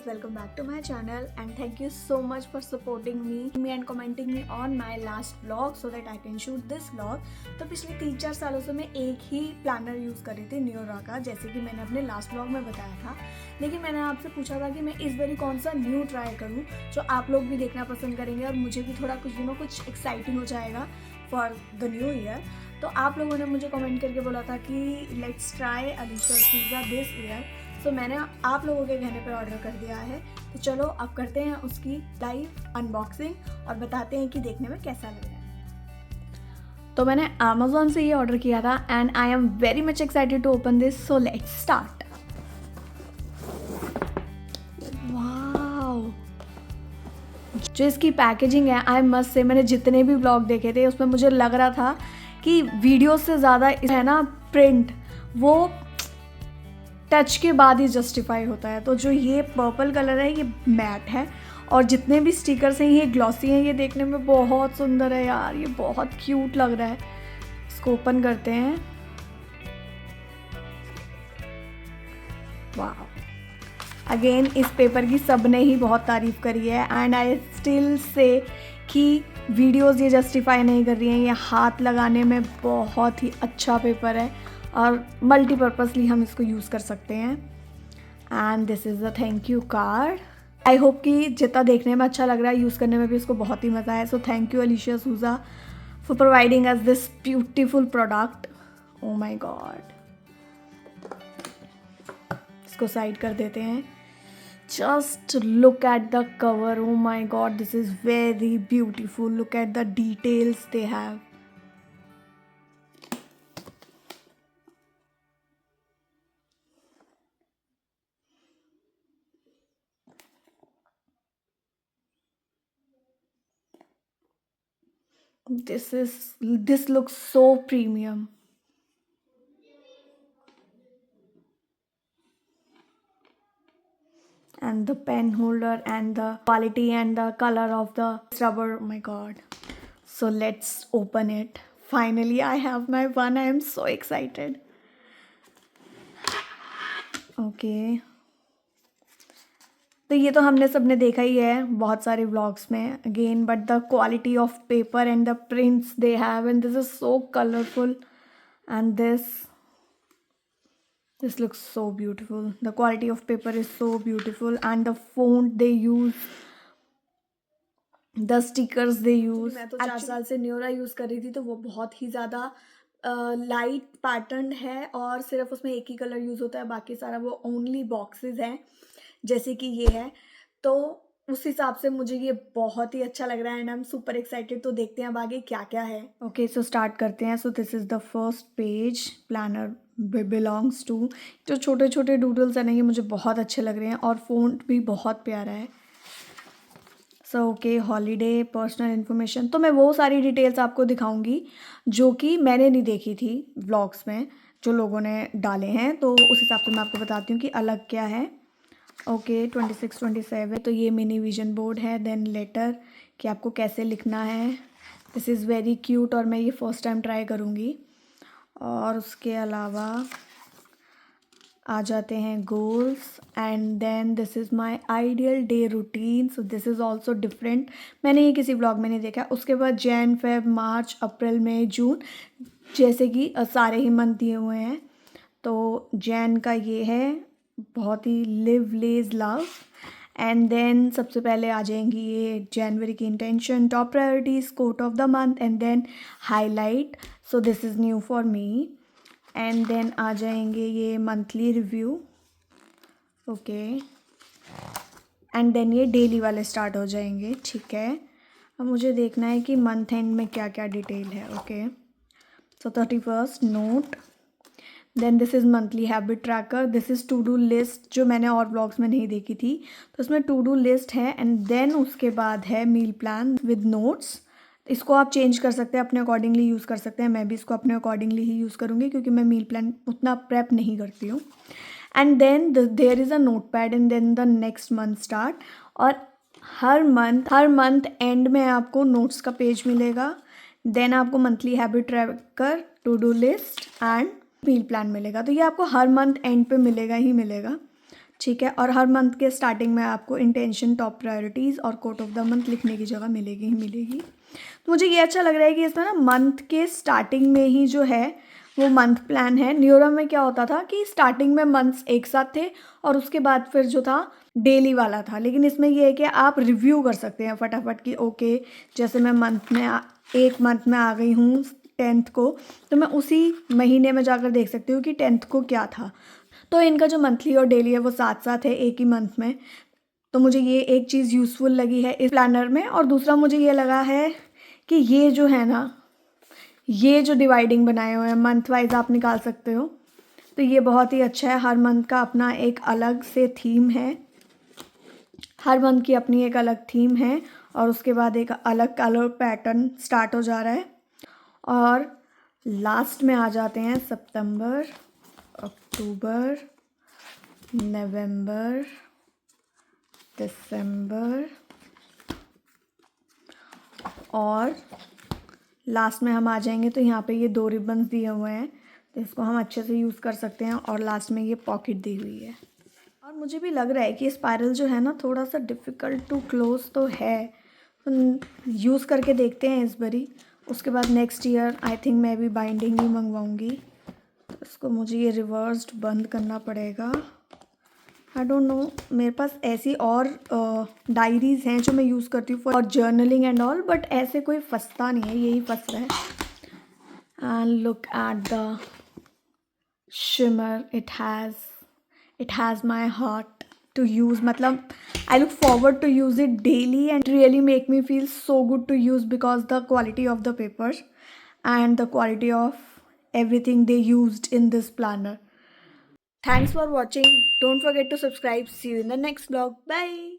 guys, welcome back to my channel and thank you so much for supporting me and commenting me on my last vlog so that I can shoot this vlog। तो पिछले 3-4 सालों से मैं एक ही planner use कर रही थी Neura का, जैसे कि मैंने अपने लास्ट व्लॉग में बताया था। लेकिन मैंने आपसे पूछा था कि मैं इस बारी कौन सा न्यू ट्राई करूँ जो आप लोग भी देखना पसंद करेंगे और मुझे भी थोड़ा कुछ एक्साइटिंग हो जाएगा फॉर द न्यू ईयर। तो आप लोगों ने मुझे कमेंट करके बोला था कि लेट्स ट्राई अलीशा सूजा दिस ईयर। सो मैंने आप लोगों के कहने पर ऑर्डर कर दिया है। तो चलो अब करते हैं उसकी लाइव अनबॉक्सिंग और बताते हैं कि देखने में कैसा लग रहा है। तो मैंने Amazon से ये ऑर्डर किया था and I am very much excited to open this. So let's start. Wow, जो इसकी पैकेजिंग है आई मस्ट से, मैंने जितने भी ब्लॉग देखे थे उसमें मुझे लग रहा था कि वीडियो से ज़्यादा है ना प्रिंट वो टच के बाद ही जस्टिफाई होता है। तो जो ये पर्पल कलर है ये मैट है और जितने भी स्टिकर्स हैं ये ग्लॉसी हैं। ये देखने में बहुत सुंदर है यार, ये बहुत क्यूट लग रहा है। इसको ओपन करते हैं। वाह, अगेन इस पेपर की सबने ही बहुत तारीफ़ करी है एंड आई स्टिल से कि वीडियोस ये जस्टिफाई नहीं कर रही हैं। ये हाथ लगाने में बहुत ही अच्छा पेपर है और मल्टीपर्पसली हम इसको यूज़ कर सकते हैं। And this is the thank you card. I hope कि जितना देखने में अच्छा लग रहा है यूज़ करने में भी इसको बहुत ही मज़ा है। So thank you Alisha Souza for providing us this beautiful product. Oh my god, इसको साइड कर देते हैं। Just look at the cover. Oh my god, this is very beautiful. Look at the details they have. This looks so premium. And the pen holder and the quality and the color of the rubber, oh my god. So let's open it. Finally I have my one. I am so excited. Okay, तो ये तो हमने सबने देखा ही है बहुत सारे vlogs में again, but the quality of paper and the prints they have and this is so colourful and this looks so beautiful. The quality of paper is so beautiful and the font they use, the stickers they use. मैं तो 4 साल से Neura use कर रही थी तो वो बहुत ही ज़्यादा लाइट पैटर्न है और सिर्फ उसमें एक ही कलर यूज़ होता है, बाकी सारा वो ओनली बॉक्सेस हैं जैसे कि ये है। तो उस हिसाब से मुझे ये बहुत ही अच्छा लग रहा है and I am super excited. तो देखते हैं अब आगे क्या क्या है। ओके, सो स्टार्ट करते हैं। So this is the first page. Planner belongs to, जो छोटे छोटे डूडल्स हैं ना ये मुझे बहुत अच्छे लग रहे हैं और फ़ॉन्ट भी बहुत प्यारा है। So okay, holiday, personal information. तो मैं वो सारी डिटेल्स आपको दिखाऊंगी जो कि मैंने नहीं देखी थी व्लॉग्स में, जो लोगों ने डाले हैं। तो उस हिसाब से मैं आपको बताती हूँ कि अलग क्या है। ओके, 26-27। तो ये मिनी विजन बोर्ड है। देन लेटर कि आपको कैसे लिखना है। दिस इज़ वेरी क्यूट और मैं ये फर्स्ट टाइम ट्राई करूँगी। और उसके अलावा आ जाते हैं goals and then this is my ideal day routine. So this is also different, मैंने ये किसी ब्लॉग में नहीं देखा। उसके बाद जैन, फेब, मार्च, अप्रैल, मई, जून, जैसे कि सारे ही मंथ दिए हुए हैं। तो जैन का ये है बहुत ही live laugh love. And then सबसे पहले आ जाएंगी ये जनवरी की intention, top priorities, quote of the month and then highlight. So this is new for me. And then आ जाएंगे ये monthly review. Okay, and then ये डेली वाले स्टार्ट हो जाएंगे। ठीक है, अब मुझे देखना है कि मंथ एंड में क्या क्या डिटेल है। Okay, so 31st note. Then this is monthly habit tracker. This is to do list, जो मैंने और ब्लॉग्स में नहीं देखी थी। तो उसमें टू डू लिस्ट है एंड देन उसके बाद है मील प्लान विद नोट्स। इसको आप चेंज कर सकते हैं, अपने अकॉर्डिंगली यूज़ कर सकते हैं। मैं भी इसको अपने अकॉर्डिंगली ही यूज़ करूँगी क्योंकि मैं मील प्लान उतना प्रेप नहीं करती हूँ। And then there is a note pad and then the next month start. और हर मंथ एंड में आपको नोट्स का पेज मिलेगा। देन आपको monthly habit tracker, to do list and meal plan मिलेगा। तो ये आपको हर मंथ एंड पे मिलेगा ही मिलेगा। ठीक है। और हर मंथ के स्टार्टिंग में आपको इंटेंशन, टॉप प्रायोरिटीज़ और कोट ऑफ द मंथ लिखने की जगह मिलेगी ही मिलेगी। तो मुझे ये अच्छा लग रहा है कि इसमें ना मंथ के स्टार्टिंग में ही जो है वो मंथ प्लान है। न्यूरा में क्या होता था कि स्टार्टिंग में मंथ्स एक साथ थे और उसके बाद फिर जो था डेली वाला था, लेकिन इसमें ये है कि आप रिव्यू कर सकते हैं फटाफट कि ओके, जैसे मैं एक मंथ में आ गई हूँ 10th को, तो मैं उसी महीने में जाकर देख सकती हूँ कि 10th को क्या था। तो इनका जो मंथली और डेली है वो साथ साथ है एक ही मंथ में। तो मुझे ये एक चीज़ यूज़फुल लगी है इस प्लानर में। और दूसरा मुझे ये लगा है कि ये जो है ना, ये जो डिवाइडिंग बनाए हुए हैं मंथ वाइज आप निकाल सकते हो, तो ये बहुत ही अच्छा है। हर मंथ का अपना एक अलग से थीम है, हर मंथ की अपनी एक अलग थीम है और उसके बाद एक अलग कलर पैटर्न स्टार्ट हो जा रहा है। और लास्ट में आ जाते हैं सितंबर, अक्टूबर, नवंबर, दिसंबर और लास्ट में हम आ जाएंगे। तो यहाँ पे ये 2 रिबन्स दिए हुए हैं, तो इसको हम अच्छे से यूज़ कर सकते हैं। और लास्ट में ये पॉकेट दी हुई है। और मुझे भी लग रहा है कि स्पाइरल जो है ना थोड़ा सा डिफ़िकल्ट टू क्लोज तो है, यूज़ करके देखते हैं इस बारी। उसके बाद नेक्स्ट ईयर आई थिंक मैं भी बाइंडिंग ही मंगवाऊँगी। इसको मुझे ये रिवर्स्ड बंद करना पड़ेगा। आई डोंट नो, मेरे पास ऐसी और डायरीज़ हैं जो मैं यूज़ करती हूँ for journaling and all, but ऐसे कोई फंसता नहीं है, यही फंस रहा है। And look at the shimmer, it has my heart to use, मतलब I look forward to use it daily and really make me feel so good to use because the quality of the paper and the quality of everything they used in this planner. Thanks for watching. Don't forget to subscribe. See you in the next vlog. Bye.